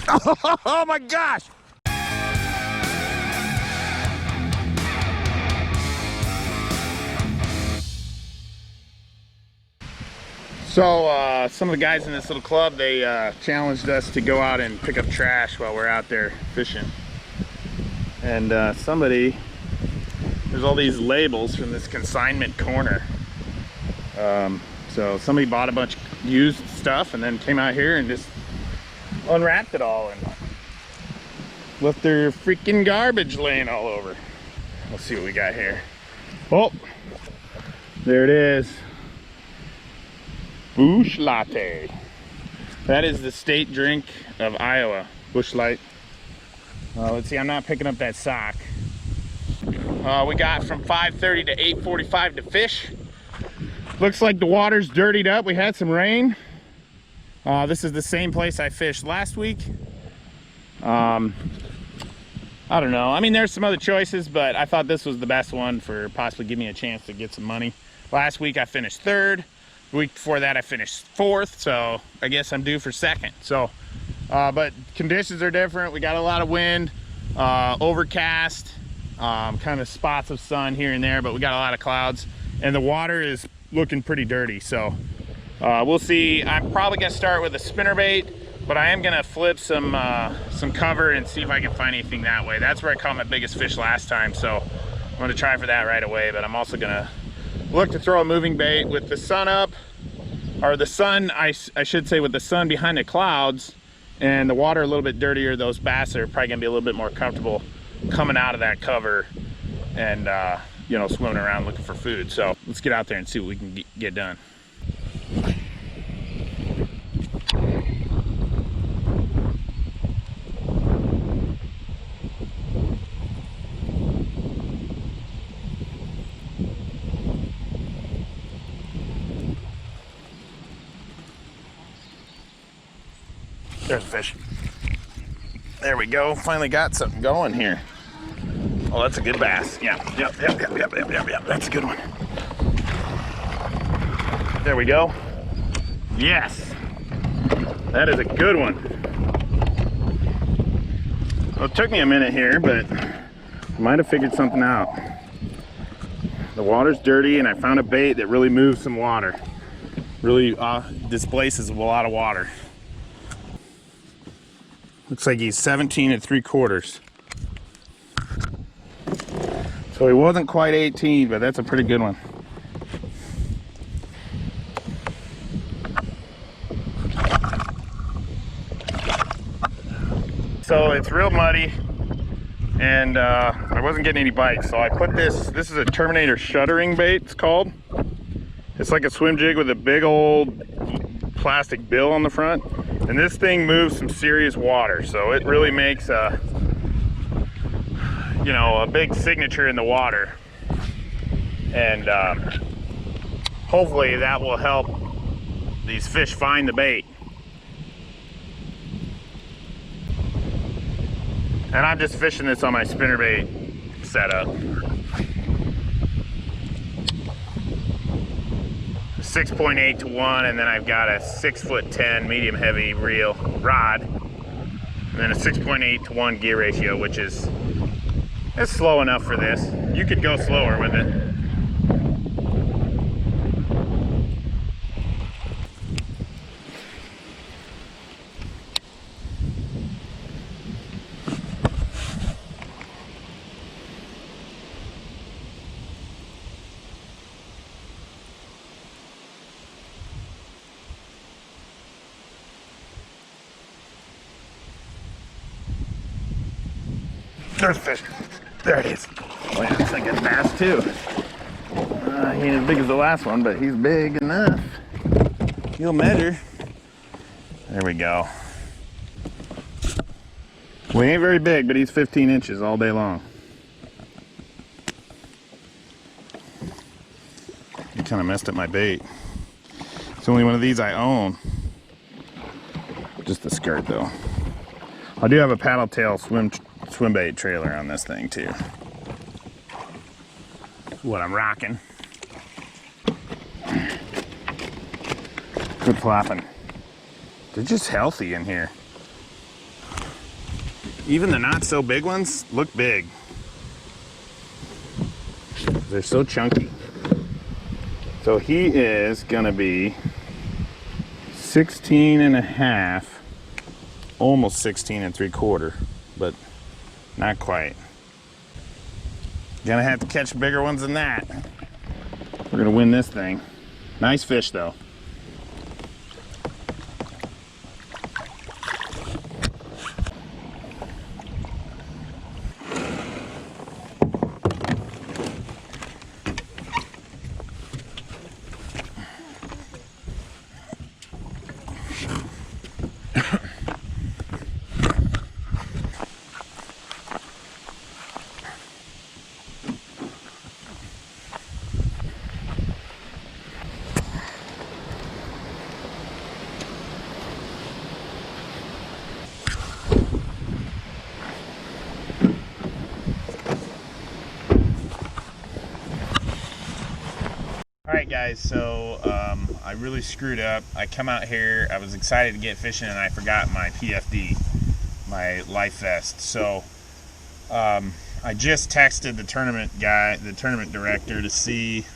Oh my gosh! So some of the guys in this little club, they challenged us to go out and pick up trash while we're out there fishing. And there's all these labels from this consignment corner. So somebody bought a bunch of used stuff and then came out here and just unwrapped it all and left their freaking garbage laying all over. Let's see what we got here. Oh, there it is. Busch Latte. That is the state drink of Iowa. Busch Light. Let's see, I'm not picking up that sock. We got from 5:30 to 8:45 to fish. Looks like the water's dirtied up. We had some rain. This is the same place I fished last week. I don't know. I mean, there's some other choices, but I thought this was the best one for possibly giving me a chance to get some money. Last week I finished 3rd. The week before that I finished 4th, so I guess I'm due for 2nd. So, but conditions are different. We got a lot of wind, overcast, kind of spots of sun here and there, but we got a lot of clouds, and the water is looking pretty dirty. So we'll see. I'm probably gonna start with a spinnerbait, but I am gonna flip some cover and see if I can find anything that way. That's where I caught my biggest fish last time, so I'm gonna try for that right away. But I'm also gonna look to throw a moving bait with the sun up, or the sun, I should say, with the sun behind the clouds and the water a little bit dirtier. Those bass are probably gonna be a little bit more comfortable coming out of that cover and you know, swimming around looking for food. So let's get out there and see what we can get done. There's a fish. There we go. Finally got something going here. Oh, that's a good bass. Yeah, yep. That's a good one. There we go. Yes. That is a good one. Well, it took me a minute here, but I might have figured something out. The water's dirty, and I found a bait that really moves some water. Really displaces a lot of water. Looks like he's 17 3/4. So he wasn't quite 18, but that's a pretty good one. So it's real muddy, and I wasn't getting any bites, so I put this is a Terminator shuttering bait, it's called. It's like a swim jig with a big old plastic bill on the front, and this thing moves some serious water, so it really makes a, you know, a big signature in the water, and hopefully that will help these fish find the bait. And I'm just fishing this on my spinnerbait setup. 6.8 to 1, and then I've got a 6'10" medium heavy reel rod, and then a 6.8 to 1 gear ratio, which is, it's slow enough for this. You could go slower with it. There's a fish. There it is. Oh yeah, it's a good bass too. He ain't as big as the last one, but he's big enough. He'll measure. There we go. We ain't very big, but he's 15 inches all day long. He kind of messed up my bait. It's the only one of these I own. Just the skirt though. I do have a paddle tail swim bait trailer on this thing too. What I'm rocking. Good flopping. They're just healthy in here. even the not so big ones look big. They're so chunky. So he is gonna be 16 and a half, almost 16 and 3/4, but not quite. Gonna have to catch bigger ones than that. We're gonna win this thing. Nice fish though. Alright guys, so I really screwed up. I come out here, I was excited to get fishing, and I forgot my PFD, my life vest. So I just texted the tournament guy, the tournament director, to see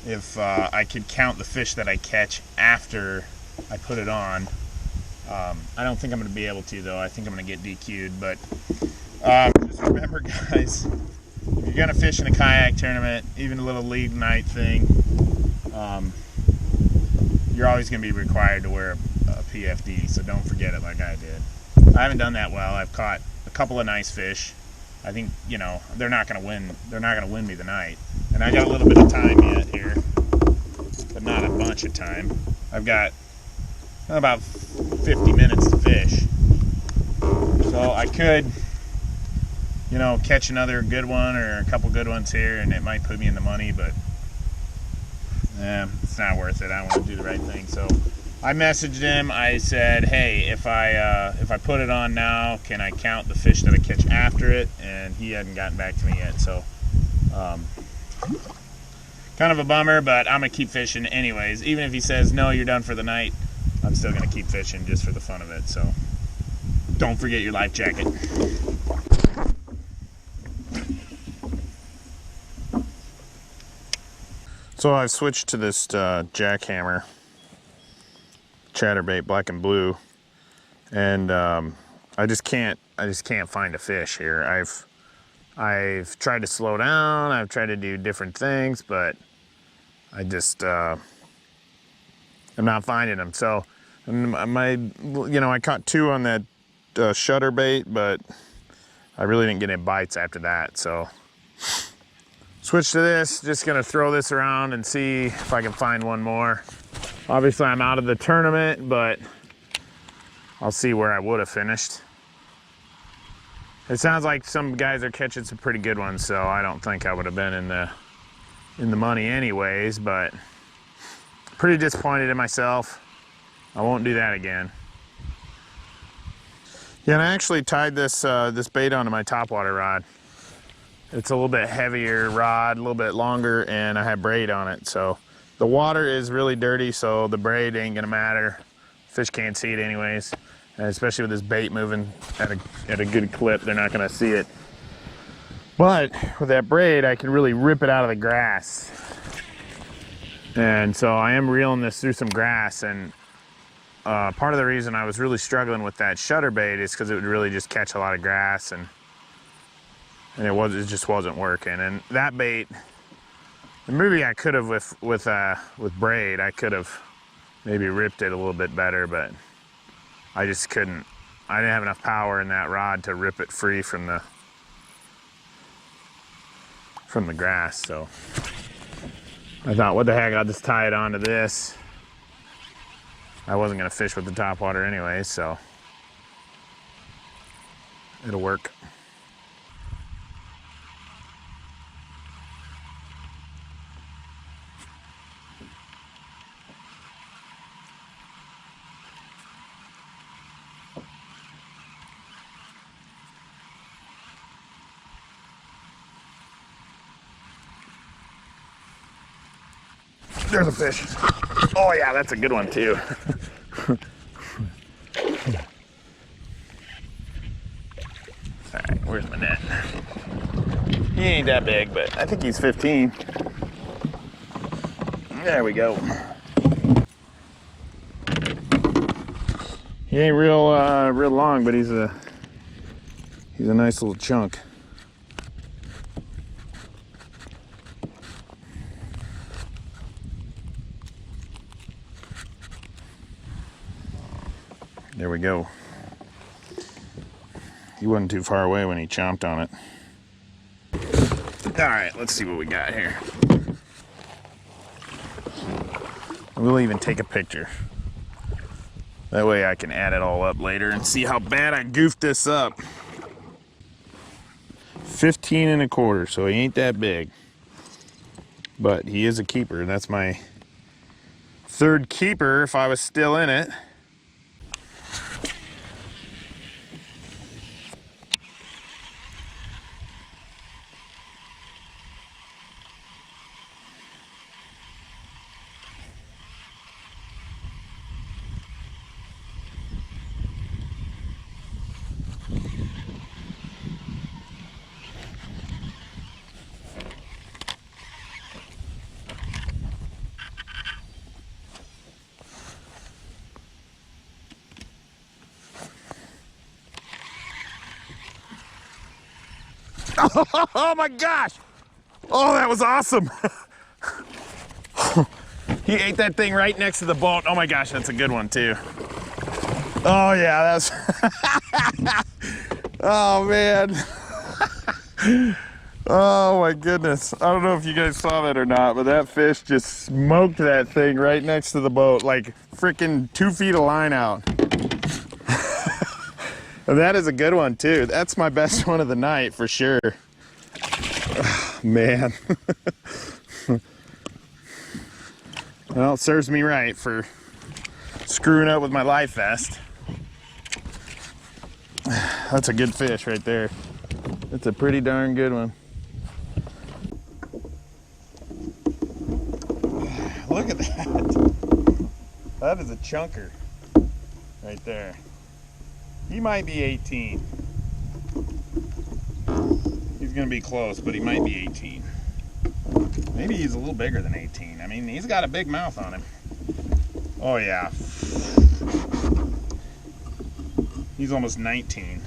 if I could count the fish that I catch after I put it on. I don't think I'm going to be able to though. I think I'm going to get DQ'd, but just remember guys, if you're gonna fish in a kayak tournament, even a little league night thing, you're always gonna be required to wear a PFD, so don't forget it like I did. I haven't done that well. I've caught a couple of nice fish. I think, you know, they're not gonna win me the night. And I got a little bit of time yet here, but not a bunch of time. I've got about 50 minutes to fish. So I could, you know, catch another good one or a couple good ones here, and it might put me in the money, but it's not worth it. I want to do the right thing. So I messaged him. I said, hey, if I put it on now, can I count the fish that I catch after it? And he hadn't gotten back to me yet. So kind of a bummer, but I'm gonna keep fishing anyways. Even if he says no, you're done for the night, I'm still gonna keep fishing just for the fun of it. So don't forget your life jacket. So I've switched to this jackhammer chatterbait, black and blue, and I just can't find a fish here. I've tried to slow down, I've tried to do different things, but I just I'm not finding them. So I caught 2 on that shutter bait, but I really didn't get any bites after that. So switch to this, just gonna throw this around and see if I can find one more. Obviously I'm out of the tournament, but I'll see where I would have finished. It sounds like some guys are catching some pretty good ones, so I don't think I would have been in the money anyways, but pretty disappointed in myself. I won't do that again. Yeah, and I actually tied this bait onto my topwater rod. It's a little bit heavier rod, a little bit longer, and I have braid on it. So the water is really dirty, so the braid ain't gonna matter. Fish can't see it anyways. And especially with this bait moving at a good clip, they're not gonna see it. But with that braid, I can really rip it out of the grass. And so I am reeling this through some grass, and part of the reason I was really struggling with that shutter bait is because it would really just catch a lot of grass, and it just wasn't working. And that bait, maybe I could have with braid, I could have maybe ripped it a little bit better, but I just couldn't. I didn't have enough power in that rod to rip it free from the grass. So I thought, what the heck, I'll just tie it onto this. I wasn't gonna fish with the topwater anyway, so it'll work. There's a fish. Oh yeah, that's a good one too. All right, where's my net? He ain't that big, but I think he's 15. There we go. He ain't real long, but he's a nice little chunk. There we go. He wasn't too far away when he chomped on it. All right, let's see what we got here. We'll even take a picture. That way I can add it all up later and see how bad I goofed this up. 15 1/4, so he ain't that big. But he is a keeper. That's my third keeper if I was still in it. Oh my gosh! Oh, that was awesome! He ate that thing right next to the boat. Oh my gosh, that's a good one too. Oh yeah, that's... Oh man. Oh my goodness. I don't know if you guys saw that or not, but that fish just smoked that thing right next to the boat, like freaking 2 feet of line out. And that is a good one too. That's my best one of the night for sure. Oh, man. Well, it serves me right for screwing up with my life vest. That's a good fish right there. That's a pretty darn good one. Look at that. That is a chunker right there. He might be 18. He's gonna be close, but he might be 18. Maybe he's a little bigger than 18. I mean, he's got a big mouth on him. Oh yeah. He's almost 19.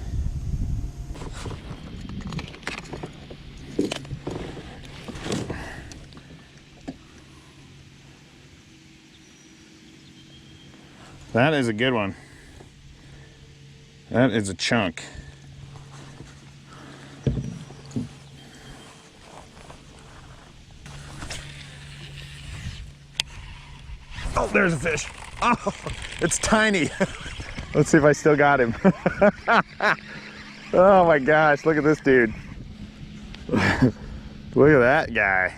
That is a good one. That is a chunk. Oh, there's a fish. Oh, it's tiny. Let's see if I still got him. Oh my gosh, look at this dude. Look at that guy.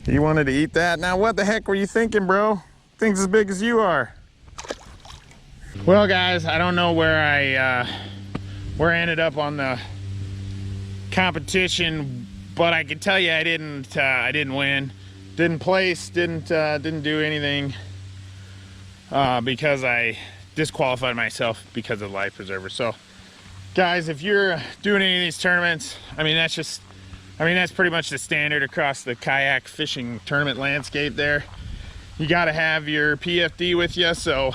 He wanted to eat that. Now what the heck were you thinking, bro? Things as big as you are. Well guys, I don't know where I ended up on the competition, but I can tell you I didn't win. Didn't place, didn't do anything because I disqualified myself because of life preserver. So guys, if you're doing any of these tournaments, I mean that's pretty much the standard across the kayak fishing tournament landscape there. You got to have your PFD with you, so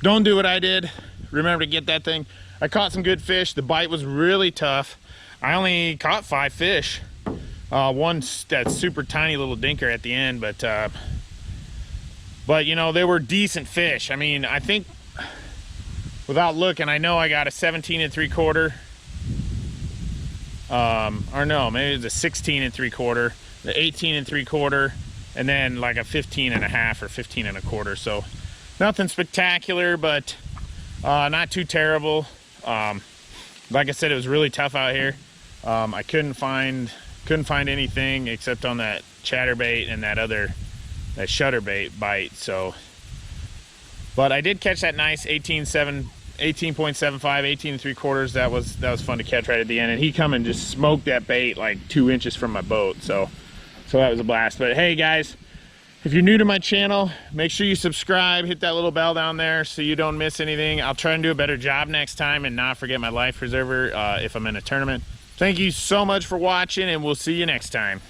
don't do what I did. Remember to get that thing. I caught some good fish. The bite was really tough. I only caught 5 fish. One that super tiny little dinker at the end, but you know, they were decent fish. I mean, I think without looking, I know I got a 17 3/4. Or no, maybe it's a 16 3/4, the 18 3/4, and then like a 15.5 or 15 1/4. So nothing spectacular, but not too terrible. Like I said, it was really tough out here. I couldn't find anything except on that chatterbait and that shutterbait bite. So, but I did catch that nice 18.75, 18 3/4. That was fun to catch right at the end, and he come and just smoked that bait like 2 inches from my boat. So that was a blast. But hey guys, If you're new to my channel, make sure you subscribe, hit that little bell down there so you don't miss anything. I'll try and do a better job next time and not forget my life preserver if I'm in a tournament. Thank you so much for watching, and we'll see you next time.